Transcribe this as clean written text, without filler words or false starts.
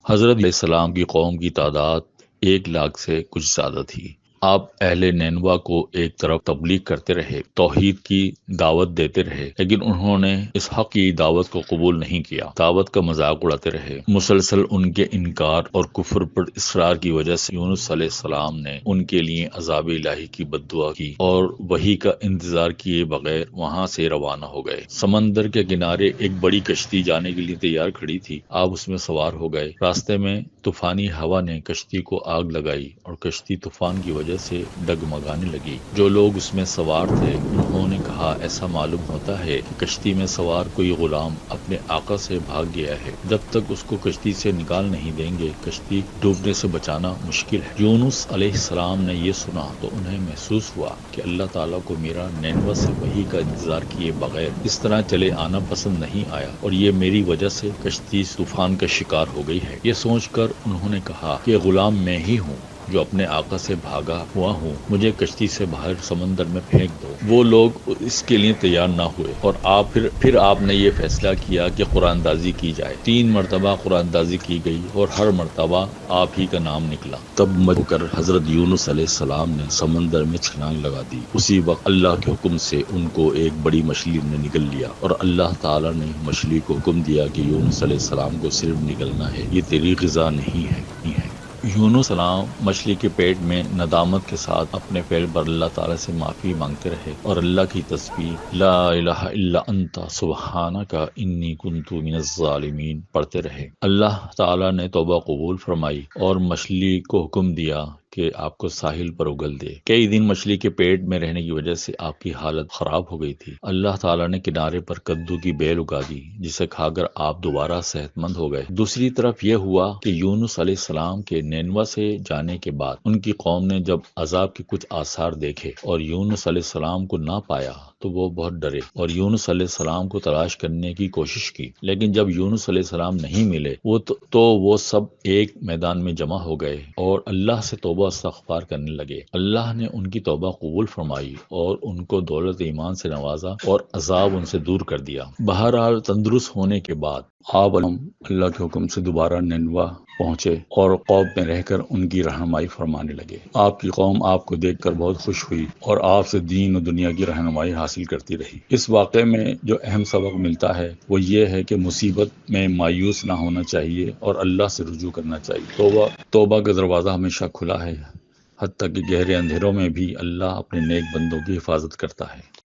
حضرت علیہ السلام کی قوم کی تعداد 1 لاکھ سے کچھ زیادہ تھی۔ آپ اہل نینوا کو ایک طرف تبلیغ کرتے رہے، توحید کی دعوت دیتے رہے، لیکن انہوں نے اس حق کی دعوت کو قبول نہیں کیا، دعوت کا مذاق اڑاتے رہے۔ مسلسل ان کے انکار اور کفر پر اصرار کی وجہ سے یونس علیہ السلام نے ان کے لیے عذاب الہی کی بد دعا کی اور وحی کا انتظار کیے بغیر وہاں سے روانہ ہو گئے۔ سمندر کے کنارے ایک بڑی کشتی جانے کے لیے تیار کھڑی تھی۔ آپ اس میں سوار ہو گئے۔ راستے میں طوفانی ہوا نے کشتی کو آگ لگائی اور کشتی طوفان کی وجہ سے ڈگمگانے لگی۔ جو لوگ اس میں سوار تھے انہوں نے کہا، ایسا معلوم ہوتا ہے کہ کشتی میں سوار کوئی غلام اپنے آقا سے بھاگ گیا ہے۔ جب تک اس کو کشتی سے نکال نہیں دیں گے کشتی ڈوبنے سے بچانا مشکل ہے۔ یونس علیہ السلام نے یہ سنا تو انہیں محسوس ہوا کہ اللہ تعالیٰ کو میرا نینوا سے وحی کا انتظار کیے بغیر اس طرح چلے آنا پسند نہیں آیا اور یہ میری وجہ سے کشتی طوفان کا شکار ہو گئی ہے۔ یہ سوچ کر انہوں نے کہا کہ غلام میں ہی ہوں جو اپنے آقا سے بھاگا ہوا ہوں، مجھے کشتی سے باہر سمندر میں پھینک دو۔ وہ لوگ اس کے لیے تیار نہ ہوئے اور پھر آپ نے یہ فیصلہ کیا کہ قرآن دازی کی جائے۔ 3 مرتبہ قرآن دازی کی گئی اور ہر مرتبہ آپ ہی کا نام نکلا۔ تب مجبور کر حضرت یونس علیہ السلام نے سمندر میں چھلانگ لگا دی۔ اسی وقت اللہ کے حکم سے ان کو ایک بڑی مچھلی نے نگل لیا اور اللہ تعالیٰ نے مچھلی کو حکم دیا کہ یونس علیہ السلام کو صرف نگلنا ہے، یہ تیری غذا نہیں ہے۔ یونس السلام مچھلی کے پیٹ میں ندامت کے ساتھ اپنے فعل پر اللہ تعالیٰ سے معافی مانگتے رہے اور اللہ کی تسبیح لا الہ الا انت سبحانک انی کنت من الظالمین پڑھتے رہے۔ اللہ تعالیٰ نے توبہ قبول فرمائی اور مچھلی کو حکم دیا کہ آپ کو ساحل پر اگل دے۔ کئی دن مچھلی کے پیٹ میں رہنے کی وجہ سے آپ کی حالت خراب ہو گئی تھی۔ اللہ تعالیٰ نے کنارے پر کدو کی بیل اگا دی جسے کھا کر آپ دوبارہ صحت مند ہو گئے۔ دوسری طرف یہ ہوا کہ یونس علیہ السلام کے نینوا سے جانے کے بعد ان کی قوم نے جب عذاب کے کچھ آثار دیکھے اور یونس علیہ السلام کو نہ پایا تو وہ بہت ڈرے اور یونس علیہ السلام کو تلاش کرنے کی کوشش کی، لیکن جب یونس علیہ السلام نہیں ملے تو وہ سب ایک میدان میں جمع ہو گئے اور اللہ سے توبہ استغفار کرنے لگے۔ اللہ نے ان کی توبہ قبول فرمائی اور ان کو دولت ایمان سے نوازا اور عذاب ان سے دور کر دیا۔ بہرحال تندرست ہونے کے بعد آپ اللہ کے حکم سے دوبارہ نینوا پہنچے اور قوم میں رہ کر ان کی رہنمائی فرمانے لگے۔ آپ کی قوم آپ کو دیکھ کر بہت خوش ہوئی اور آپ سے دین و دنیا کی رہنمائی حاصل کرتی رہی۔ اس واقعے میں جو اہم سبق ملتا ہے وہ یہ ہے کہ مصیبت میں مایوس نہ ہونا چاہیے اور اللہ سے رجوع کرنا چاہیے۔ توبہ کا دروازہ ہمیشہ کھلا ہے، حتیٰ کہ گہرے اندھیروں میں بھی اللہ اپنے نیک بندوں کی حفاظت کرتا ہے۔